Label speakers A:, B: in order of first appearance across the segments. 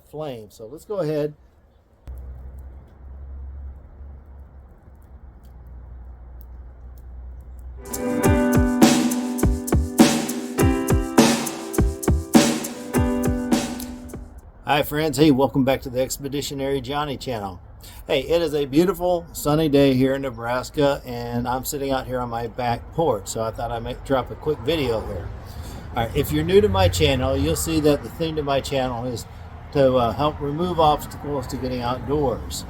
A: flame. So let's go ahead. Hi friends, hey, welcome back to the Expeditionary Johnny channel. Hey, it is a beautiful sunny day here in Nebraska, and I'm sitting out here on my back porch, so I thought I might drop a quick video here. Alright, if you're new to my channel, you'll see that the theme to my channel is to help remove obstacles to getting outdoors.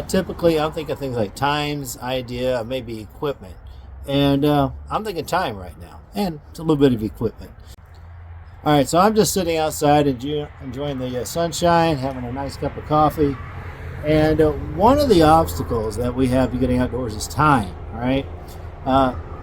A: Typically, I'm thinking things like times, idea, maybe equipment. And I'm thinking time right now, and it's a little bit of equipment. All right, so I'm just sitting outside enjoying the sunshine, having a nice cup of coffee. And one of the obstacles that we have to getting outdoors is time, all right?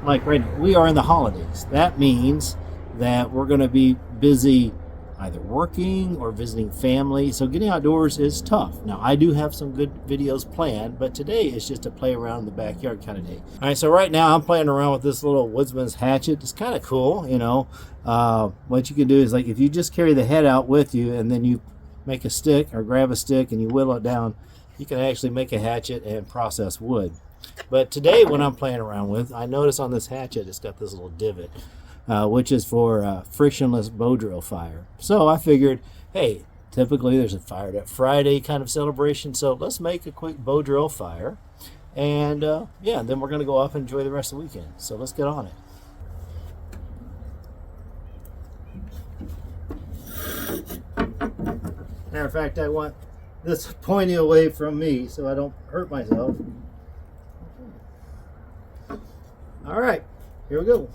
A: Like right now, we are in the holidays. That means that we're going to be busy either working or visiting family. So getting outdoors is tough. Now, I do have some good videos planned, but today is just a play around in the backyard kind of day. All right, so right now I'm playing around with this little woodsman's hatchet. It's kind of cool, you know. What you can do is, like, if you just carry the head out with you and then you make a stick or grab a stick and you whittle it down, you can actually make a hatchet and process wood. But today, what I'm playing around with, I notice on this hatchet it's got this little divot, which is for frictionless bow drill fire. So I figured, hey, typically there's a Fired Up Friday kind of celebration, so let's make a quick bow drill fire. And yeah, then we're going to go off and enjoy the rest of the weekend. So let's get on it. Matter of fact, I want this pointing away from me so I don't hurt myself. All right, here we go.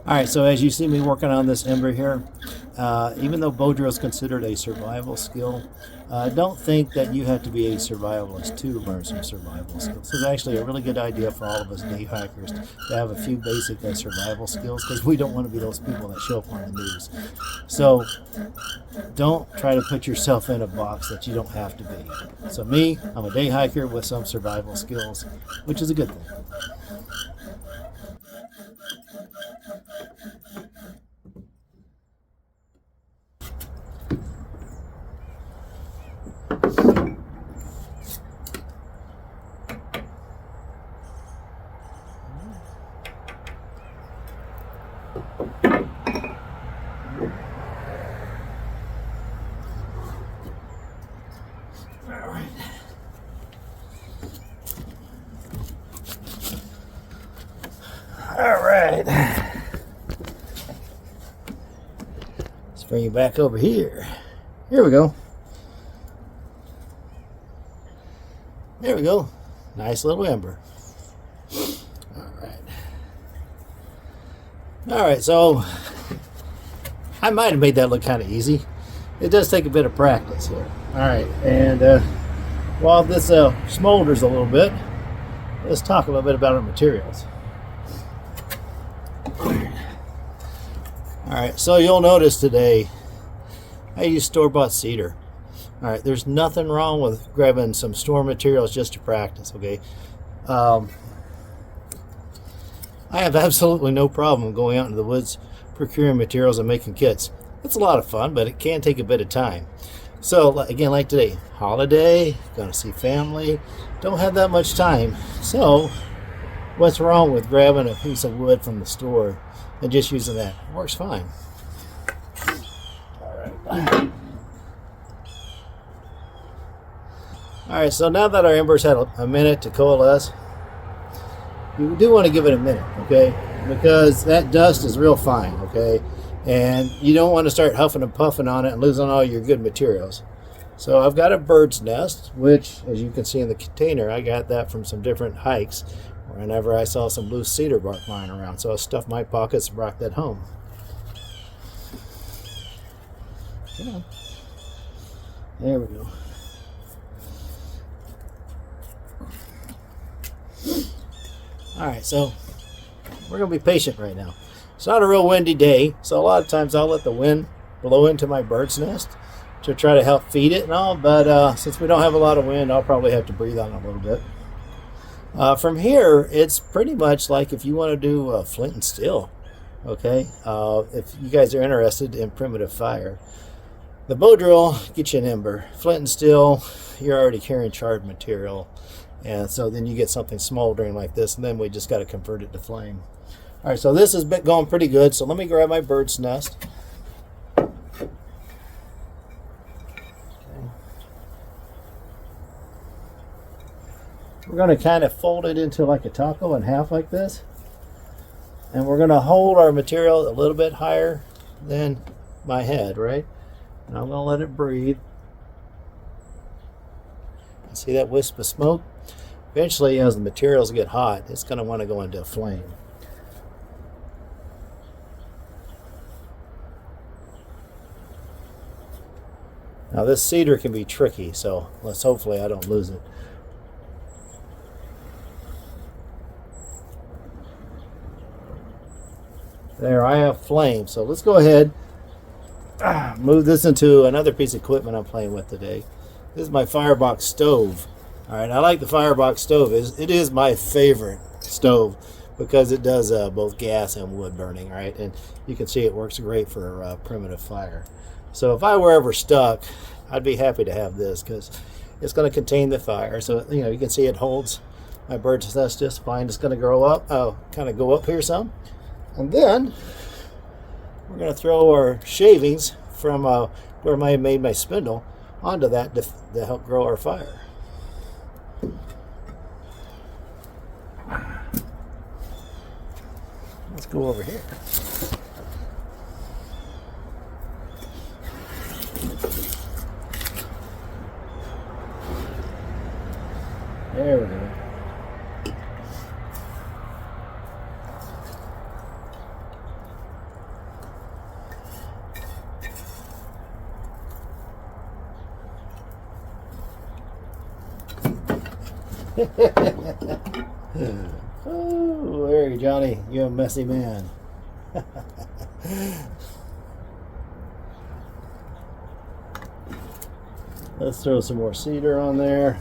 A: All right, so as you see me working on this ember here, even though bow drill is considered a survival skill, don't think that you have to be a survivalist to learn some survival skills. This is actually a really good idea for all of us day hikers to have a few basic survival skills, because we don't want to be those people that show up on the news. So don't try to put yourself in a box that you don't have to be. So me, I'm a day hiker with some survival skills, which is a good thing. All right, let's bring you back over here. Here we go. There we go. Nice little ember. All right, so I might have made that look kind of easy. It does take a bit of practice here. All right, and while this smolders a little bit, let's talk a little bit about our materials. All right, so you'll notice today I use store-bought cedar. All right, there's nothing wrong with grabbing some store materials just to practice, okay? I have absolutely no problem going out into the woods, procuring materials and making kits. It's a lot of fun, but it can take a bit of time. So again, like today, holiday, gonna see family, don't have that much time. So what's wrong with grabbing a piece of wood from the store and just using that? It works fine. All right, so now that our embers had a minute to coalesce, you do want to give it a minute, okay? Because that dust is real fine, okay? And you don't want to start huffing and puffing on it and losing all your good materials. So I've got a bird's nest, which, as you can see in the container, I got that from some different hikes whenever I saw some loose cedar bark lying around. So I stuffed my pockets and brought that home. Yeah. There we go. All right, so we're going to be patient right now. It's not a real windy day, so a lot of times I'll let the wind blow into my bird's nest to try to help feed it and all, but since we don't have a lot of wind, I'll probably have to breathe on it a little bit. From here, it's pretty much like if you want to do flint and steel. Okay, if you guys are interested in primitive fire, the bow drill gets you an ember. Flint and steel, you're already carrying charred material, and so then you get something smoldering like this, and then we just got to convert it to flame. All right, so this has been going pretty good. So let me grab my bird's nest. We're going to kind of fold it into like a taco in half like this. And we're going to hold our material a little bit higher than my head, right? And I'm going to let it breathe. See that wisp of smoke? Eventually, as the materials get hot, it's going to want to go into a flame. Now this cedar can be tricky, so hopefully I don't lose it. There, I have flame. So let's go ahead, move this into another piece of equipment I'm playing with today. This is my Firebox stove. All right, I like the Firebox stove. It is my favorite stove because it does both gas and wood burning, right? And you can see it works great for primitive fire. So if I were ever stuck, I'd be happy to have this because it's going to contain the fire. So you can see it holds my bird's nest just fine. It's going to grow up, kind of go up here some. And then we're going to throw our shavings from where I made my spindle onto that to help grow our fire. Let's go over here. There we go. Oh, there, Johnny, you're a messy man. Let's throw some more cedar on there.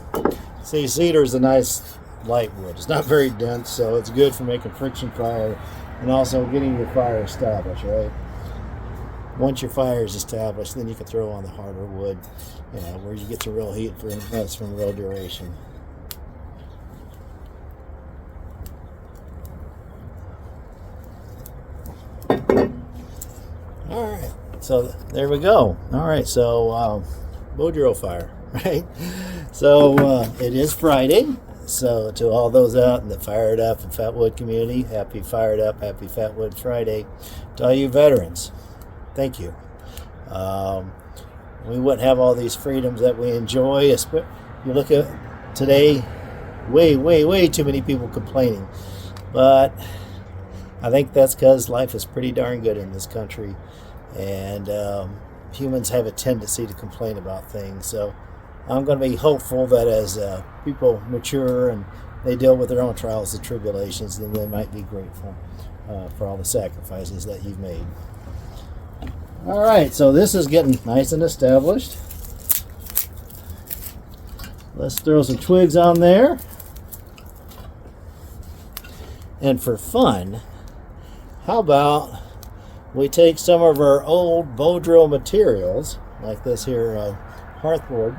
A: See, cedar is a nice light wood. It's not very dense, so it's good for making friction fire and also getting your fire established, right? Once your fire is established, then you can throw on the harder wood, where you get some real heat from real duration. All right, so there we go. All right, so bow drill fire, right? So it is Friday. So to all those out in the Fired Up and Fatwood community, happy Fired Up, happy Fatwood Friday. To all you veterans, thank you. We wouldn't have all these freedoms that we enjoy. You look at today, way too many people complaining. But I think that's because life is pretty darn good in this country. And humans have a tendency to complain about things. So I'm going to be hopeful that as people mature and they deal with their own trials and tribulations, then they might be grateful for all the sacrifices that you've made. All right, so this is getting nice and established. Let's throw some twigs on there. And for fun, how about we take some of our old bow drill materials, like this here hearthboard.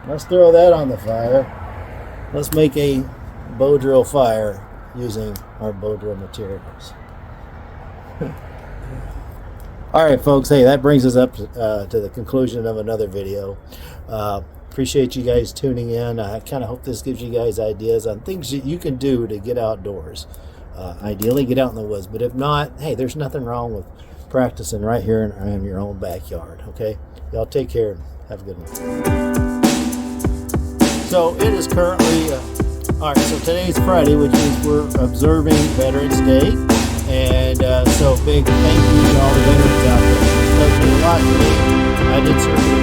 A: Let's throw that on the fire. Let's make a bow drill fire using our bow drill materials. All right, folks. Hey, that brings us up to the conclusion of another video. Appreciate you guys tuning in. I kind of hope this gives you guys ideas on things that you can do to get outdoors. Ideally, get out in the woods. But if not, hey, there's nothing wrong with practicing right here in your own backyard. Okay? Y'all take care. Have a good one. So it is currently, all right, so today's Friday, which means we're observing Veterans Day. And so big thank you to all the veterans out there. It does mean a lot to me. I did serve